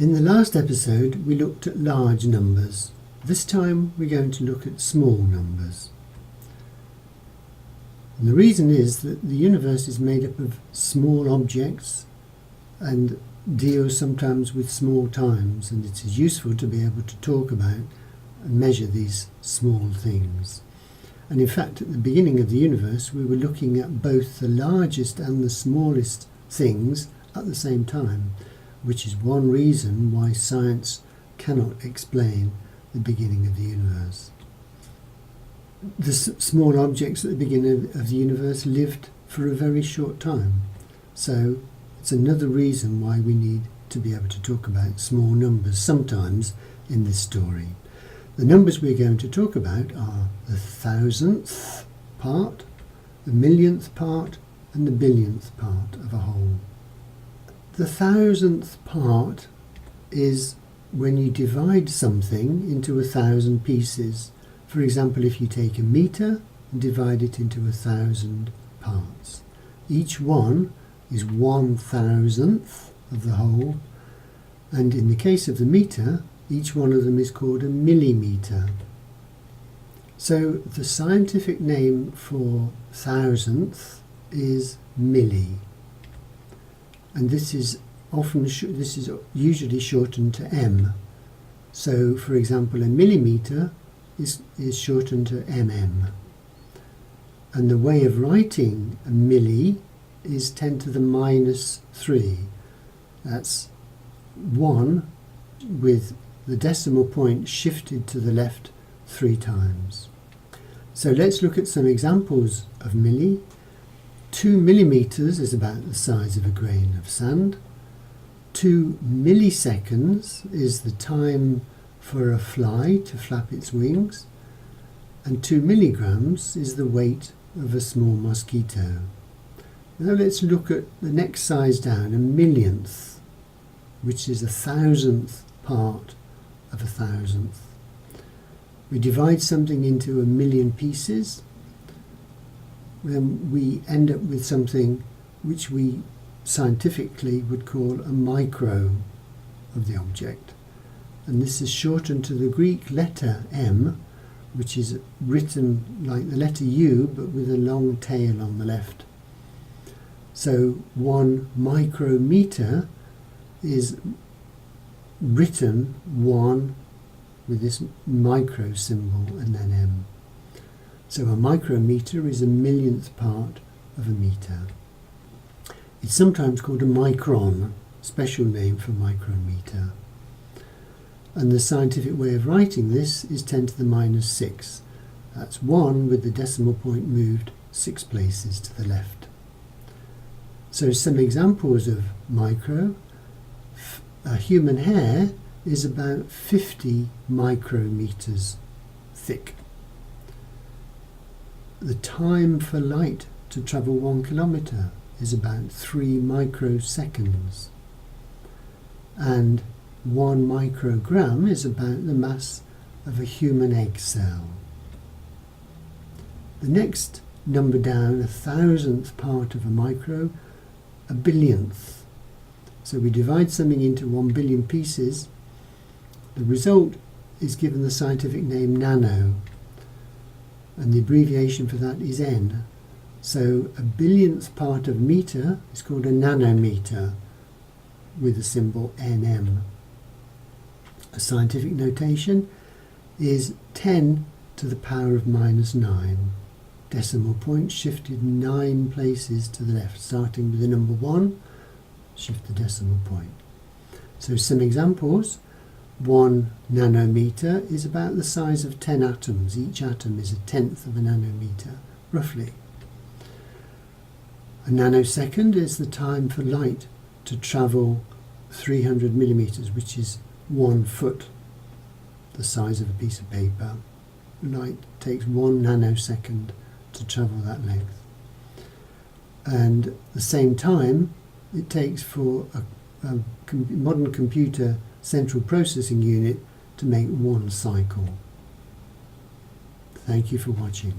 In the last episode we looked at large numbers. This time we're going to look at small numbers. And the reason is that the universe is made up of small objects and deals sometimes with small times, and it is useful to be able to talk about and measure these small things. And in fact, at the beginning of the universe we were looking at both the largest and the smallest things at the same time, which is one reason why science cannot explain the beginning of the universe. The small objects at the beginning of the universe lived for a very short time, so it's another reason why we need to be able to talk about small numbers sometimes in this story. The numbers we're going to talk about are the thousandth part, the millionth part, and the billionth part of a whole. The thousandth part is when you divide something into 1,000 pieces. For example, if you take a meter and divide it into 1,000 parts. Each one is 1,000th of the whole, and in the case of the meter, each one of them is called a millimeter. So the scientific name for thousandth is milli. And this is usually shortened to m. So, for example, a millimeter is shortened to mm. And the way of writing a milli is 10 to the minus 3. That's 1 with the decimal point shifted to the left 3 times. So let's look at some examples of milli. 2 millimeters is about the size of a grain of sand. 2 milliseconds is the time for a fly to flap its wings. And 2 milligrams is the weight of a small mosquito. Now let's look at the next size down, a millionth, which is 1,000th part of 1,000th. We divide something into 1,000,000 pieces. Then we end up with something which we scientifically would call a micro of the object. And this is shortened to the Greek letter M, which is written like the letter U but with a long tail on the left. So 1 micrometer is written 1 with this micro symbol and then M. So a micrometer is 1,000,000th part of a meter. It's sometimes called a micron, special name for micrometer. And the scientific way of writing this is 10 to the minus 6. That's 1 with the decimal point moved 6 places to the left. So some examples of micro. A human hair is about 50 micrometers thick. The time for light to travel 1 kilometre is about 3 microseconds. And 1 microgram is about the mass of a human egg cell. The next number down, 1,000th part of a micro, a billionth. So we divide something into 1 billion pieces. The result is given the scientific name nano, and the abbreviation for that is N. So a billionth part of meter is called a nanometer with the symbol NM. A scientific notation is 10 to the power of minus 9. Decimal point shifted 9 places to the left, starting with the number 1, shift the decimal point. So some examples. 1 nanometer is about the size of 10 atoms. Each atom is 1/10 of a nanometer, roughly. A nanosecond is the time for light to travel 300 millimeters, which is 1 foot, the size of a piece of paper. Light takes 1 nanosecond to travel that length. And the same time it takes for a modern computer central processing unit to make 1 cycle. Thank you for watching.